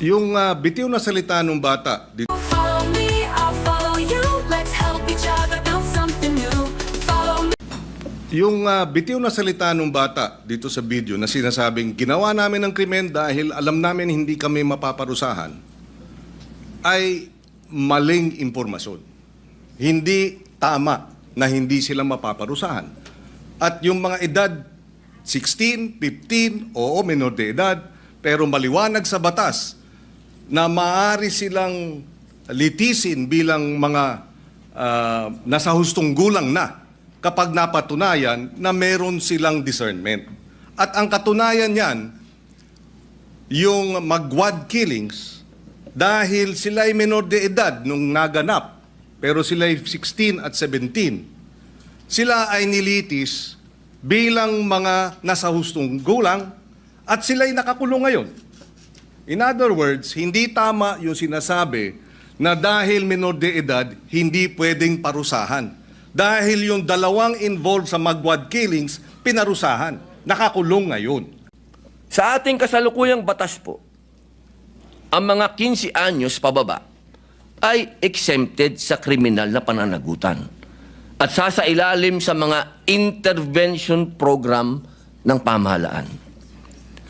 Yung bitiw na salita ng bata, Follow me, I'll follow you. Let's help each other build something new. Follow me. yung bitiw na salita ng bata dito sa video na sinasabing ginawa namin ng krimen dahil alam namin hindi kami mapaparusahan, ay maling impormasyon. Hindi tama na hindi sila mapaparusahan. At yung mga edad 16, 15, oo, menor de edad, pero maliwanag sa batas na maaari silang litisin bilang mga nasa hustong gulang na kapag napatunayan na meron silang discernment. At ang katunayan niyan, yung magwad killings, dahil sila ay menor de edad nung naganap, pero sila ay 16 at 17, sila ay nilitis bilang mga nasa hustong gulang at sila ay nakakulong ngayon. In other words, hindi tama yung sinasabi na dahil menor de edad, hindi pwedeng parusahan. Dahil yung dalawang involved sa magwad killings, pinarusahan. Nakakulong ngayon. Sa ating kasalukuyang batas po, ang mga 15 anyos pababa ay exempted sa kriminal na pananagutan at sasailalim sa mga intervention program ng pamahalaan.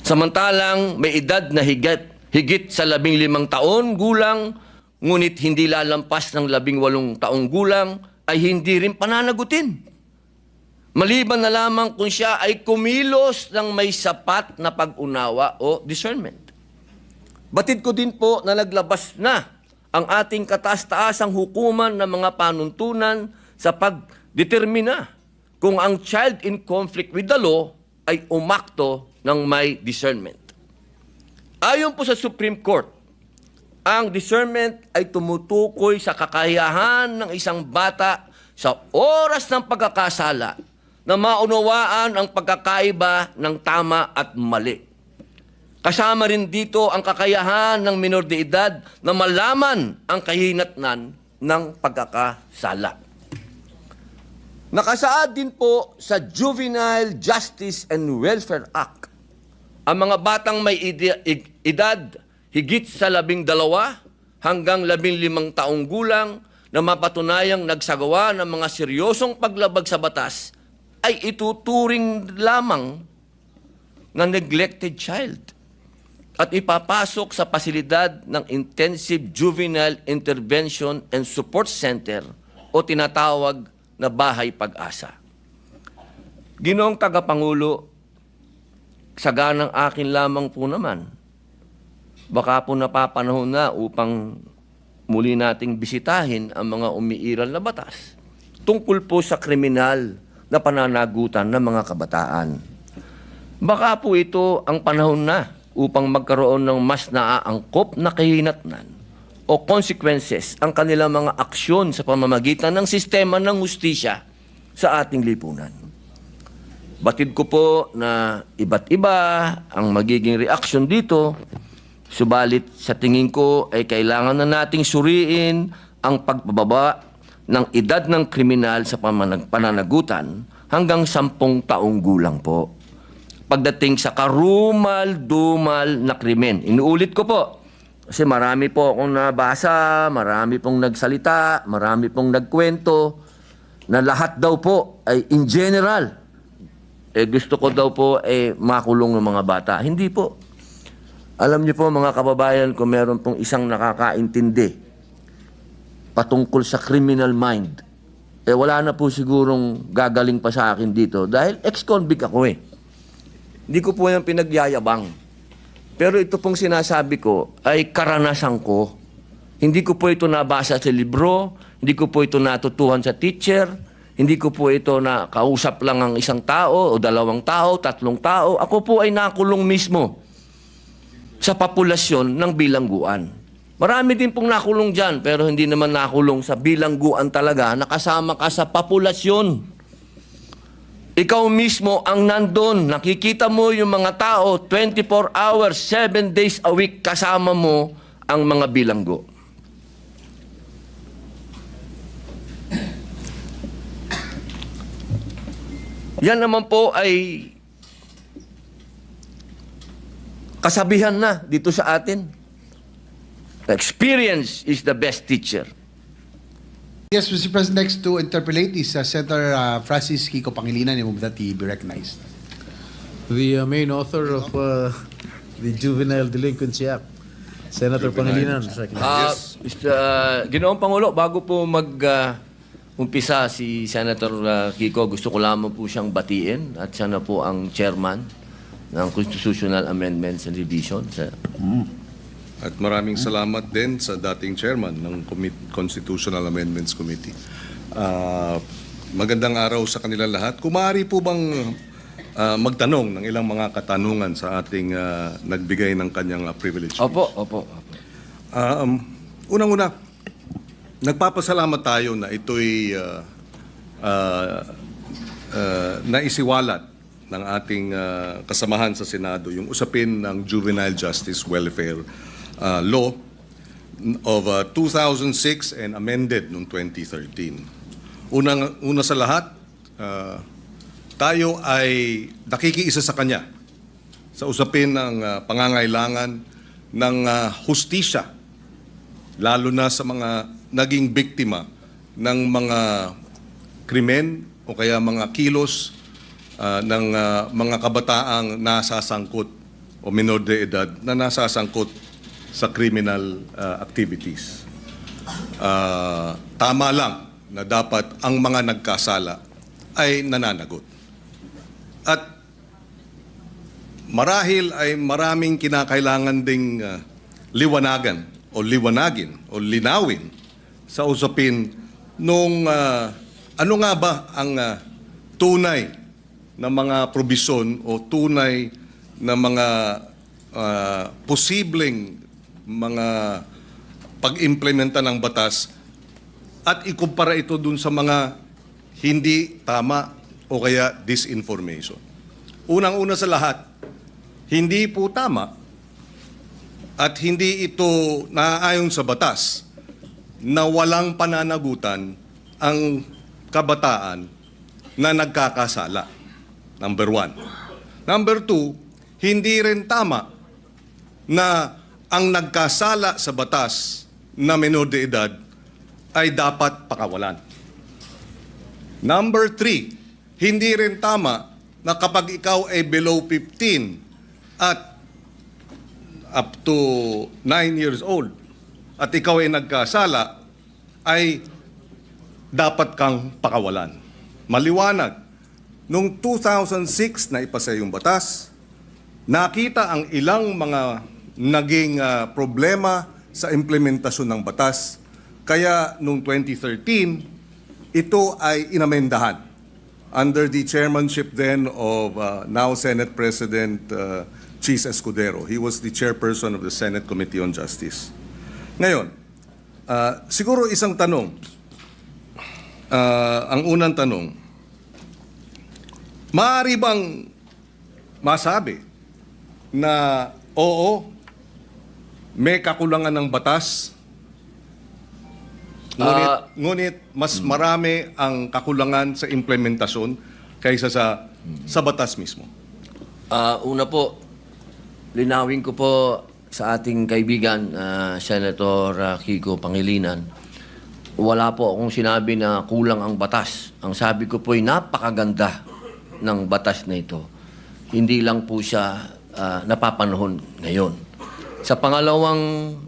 Samantalang may edad na higit sa 15 taon gulang, ngunit hindi lalampas ng 18 taong gulang, ay hindi rin pananagutin. Maliban na lamang kung siya ay kumilos ng may sapat na pag-unawa o discernment. Batid ko din po na naglabas na ang ating kataas-taasang hukuman ng mga panuntunan sa pagdetermina kung ang child in conflict with the law ay umakto ng may discernment. Ayon po sa Supreme Court, ang discernment ay tumutukoy sa kakayahan ng isang bata sa oras ng pagkakasala na maunawaan ang pagkakaiba ng tama at mali. Kasama rin dito ang kakayahan ng minor de edad na malaman ang kahinatnan ng pagkakasala. Nakasaad din po sa Juvenile Justice and Welfare Act ang mga batang may edad higit sa 12 hanggang 15 taong gulang na mapatunayang nagsagawa ng mga seryosong paglabag sa batas ay ituturing lamang na neglected child at ipapasok sa pasilidad ng Intensive Juvenile Intervention and Support Center o tinatawag na Bahay Pag-asa. Ginoong Tagapangulo, saganang akin lamang po naman, baka po napapanahon na upang muli nating bisitahin ang mga umiiral na batas tungkol po sa kriminal na pananagutan ng mga kabataan. Baka po ito ang panahon na upang magkaroon ng mas naaangkop na kahinatnan o consequences ang kanilang mga aksyon sa pamamagitan ng sistema ng hustisya sa ating lipunan. Batid ko po na iba't iba ang magiging reaksyon dito, subalit sa tingin ko ay kailangan na nating suriin ang pagbababa ng edad ng kriminal sa pananagutan hanggang 10 taong gulang po. Pagdating sa karumal-dumal na krimen. Inuulit ko po, kasi marami po akong nabasa, marami pong nagsalita, marami pong nagkwento, na lahat daw po ay in general, gusto ko daw po makulong ng mga bata. Hindi po. Alam niyo po mga kababayan, kung meron pong isang nakakaintindi patungkol sa criminal mind, wala na po sigurong gagaling pa sa akin dito dahil ex-convict ako eh. Hindi ko po yung pinagyayabang. Pero ito pong sinasabi ko ay karanasan ko. Hindi ko po ito nabasa sa libro, hindi ko po ito natutuhan sa teacher, hindi ko po ito na kausap lang ang isang tao o 2 tao, 3 tao. Ako po ay nakulong mismo sa populasyon ng bilangguan. Marami din pong nakulong dyan, pero hindi naman nakulong sa bilangguan talaga, nakasama ka sa populasyon. Ikaw mismo ang nandun, nakikita mo yung mga tao, 24 hours, 7 days a week, kasama mo ang mga bilanggo. Yan naman po ay kasabihan na dito sa atin. Experience is the best teacher. Yes, Mr. President, next to interpolate is Senator Francis Kiko Pangilinan. Move that he be recognized. The main author of the Juvenile Delinquency Act, Senator Pangilinan. Ginoong Pangulo, bago po umpisa si Senator Kiko, gusto ko lamang po siyang batiin at siya na po ang chairman ng Constitutional Amendments and Revision. At maraming salamat din sa dating chairman ng Constitutional Amendments Committee. Magandang araw sa kanilang lahat. Kung maaari po bang magtanong ng ilang mga katanungan sa ating nagbigay ng kanyang privilege. Opo. Unang-una, nagpapasalamat tayo na ito'y naisiwalat ng ating kasamahan sa Senado, yung usapin ng Juvenile Justice Welfare Law of 2006 and amended noong 2013. Una sa lahat, tayo ay nakikiisa sa kanya sa usapin ng pangangailangan ng hustisya, lalo na sa mga naging biktima ng mga krimen o kaya mga kilos ng mga kabataang nasasangkot o minor de edad na nasasangkot sa criminal activities. Tama lang na dapat ang mga nagkasala ay nananagot. At marahil ay maraming kinakailangan ding liwanagin o linawin sa usapin nung ano nga ba ang tunay na mga probisyon o tunay na mga posibleng mga pag-implementa ng batas at ikumpara ito dun sa mga hindi tama o kaya disinformation. Unang-una sa lahat, hindi po tama at hindi ito naaayon sa batas na walang pananagutan ang kabataan na nagkakasala. Number 1. Number 2, hindi rin tama na ang nagkasala sa batas na menor de edad ay dapat pakawalan. Number 3, hindi rin tama na kapag ikaw ay below 15 at up to 9 years old at ikaw ay nagkasala, ay dapat kang pakawalan. Maliwanag, noong 2006 na ipasa yung batas, nakita ang ilang mga naging problema sa implementasyon ng batas. Kaya noong 2013, ito ay inamendahan under the chairmanship then of now Senate President Chis Escudero. He was the chairperson of the Senate Committee on Justice. Ngayon, siguro isang tanong, ang unang tanong, maaari bang masabi na oo, may kakulangan ng batas, ngunit mas marami ang kakulangan sa implementasyon kaysa sa batas mismo? Una po, linawin ko po sa ating kaibigan, Senator Kiko Pangilinan, wala po akong sinabi na kulang ang batas. Ang sabi ko po ay napakaganda ng batas na ito. Hindi lang po siya napapanahon ngayon. Sa pangalawang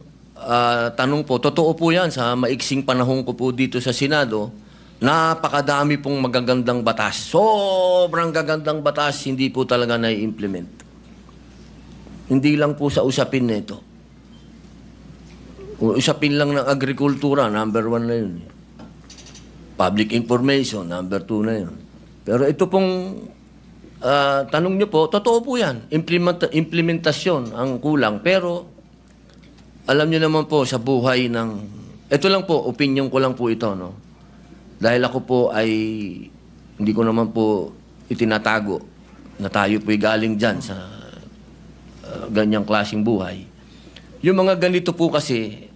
tanong po, totoo po yan, sa maiksing panahon ko po dito sa Senado, napakadami pong magagandang batas. Sobrang gagandang batas, hindi po talaga na-implement. Hindi lang po sa usapin na ito. Usapin lang ng agrikultura, number 1 na yun. Public information, number 2 na yun. Pero ito pong tanong nyo po, totoo po yan. Implementasyon ang kulang. Pero alam nyo naman po sa buhay ng... Ito lang po, opinion ko lang po ito, no? Dahil ako po ay hindi ko naman po itinatago na tayo po'y galing dyan sa ganyang klaseng buhay. Yung mga ganito po kasi,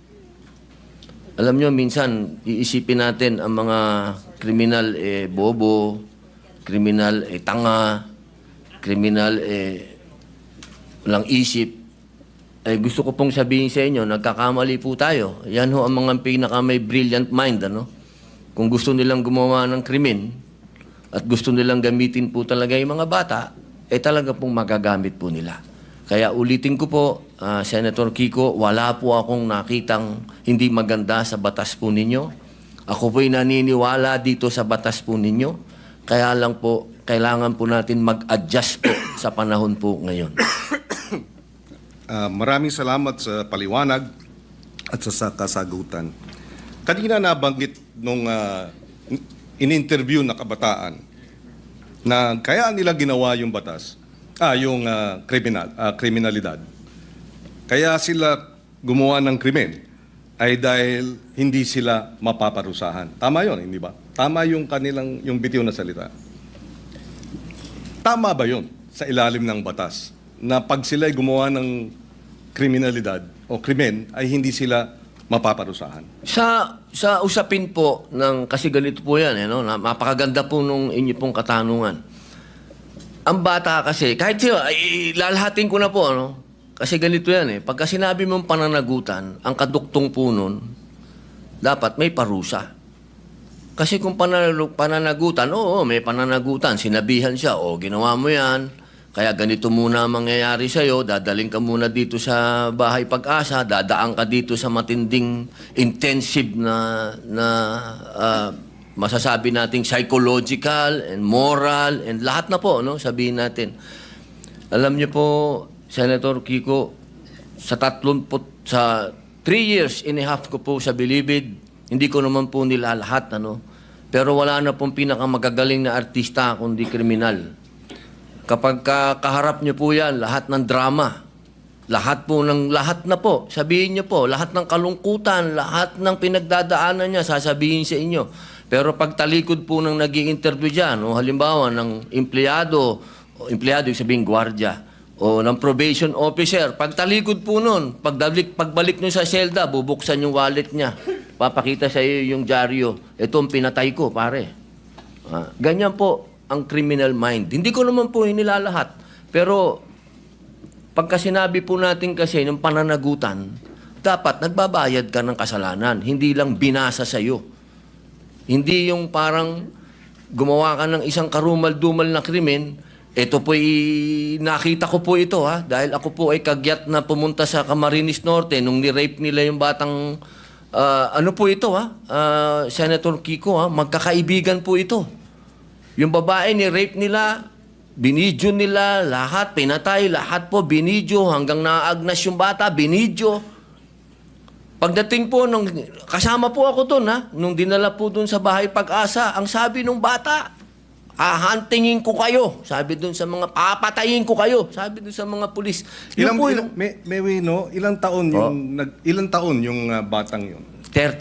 alam nyo, minsan iisipin natin ang mga kriminal bobo, kriminal tanga, kriminal walang isip. gusto ko pong sabihin sa inyo, nagkakamali po tayo. Yan ho ang mga pinaka may brilliant mind, ano? Kung gusto nilang gumawa ng krimen at gusto nilang gamitin po talaga yung mga bata, talaga pong magagamit po nila. Kaya ulitin ko po, Senator Kiko, wala po akong nakitang hindi maganda sa batas po ninyo. Ako po'y naniniwala dito sa batas po ninyo. Kaya lang po, kailangan po natin mag-adjust po sa panahon po ngayon. Maraming salamat sa paliwanag at sa kasagutan. Kanina nabanggit nung in-interview na kabataan na kaya nila ginawa yung batas, yung kriminalidad. Kaya sila gumawa ng krimen ay dahil hindi sila mapaparusahan. Tama yon, hindi ba? Tama yung kanilang, yung bitiw na salita. Tama ba yon sa ilalim ng batas na pag sila ay gumawa ng kriminalidad o krimen ay hindi sila mapaparusahan? Sa usapin po ng kasi ganito po 'yan, no? Napakaganda po nung inyo pong katanungan. Ang bata kasi kahit lalahatin ko na po, ano? Kasi ganito 'yan Pagka sinabi mong pananagutan, ang kaduktong po nun dapat may parusa. Kasi kung pananagutan, oo, may pananagutan, sinabihan siya, ginawa mo 'yan. Kaya ganito muna ang mangyayari sa'yo, dadaling ka muna dito sa Bahay Pag-asa, dadaan ka dito sa matinding intensive na masasabi nating psychological and moral and lahat na po, no? Sabihin natin. Alam niyo po, Senator Kiko, sa 3 years and a half ko po sa Bilibid, hindi ko naman po nila lahat, ano? Pero wala na pong pinakamagagaling na artista kundi kriminal. Kapag kaharap niyo po yan, lahat ng drama, lahat na po, sabihin niyo po, lahat ng kalungkutan, lahat ng pinagdadaanan niya, sasabihin sa inyo. Pero pag talikod po ng nag-i-interview dyan, halimbawa ng empleyado yung sabihin gwardiya, o ng probation officer, pag talikod po nun, pagbalik niyo sa selda, bubuksan yung wallet niya, papakita sa iyo yung dyaryo, ito ang pinatay ko, pare. Ganyan po ang criminal mind. Hindi ko naman po inilalahat. Pero pagka sinabi po natin kasi ng pananagutan, dapat nagbabayad ka ng kasalanan. Hindi lang binasa sa'yo. Hindi yung parang gumawa ka ng isang karumal-dumal na krimen, ito po nakita ko po ito dahil ako po ay kagyat na pumunta sa Camarines Norte nung ni-rape nila yung batang ano po ito Senator Kiko magkakaibigan po ito. Yung babae ni-rape nila, binidyo nila, lahat, pinatay, lahat po, binidyo, hanggang naagnas yung bata, binidyo. Pagdating po, kasama po ako doon, nung dinala po doon sa Bahay Pag-asa, ang sabi nung bata, hahantingin ko kayo. Sabi doon sa mga, papatayin ko kayo. Sabi doon sa mga pulis. Ilang taon yung batang yun? 30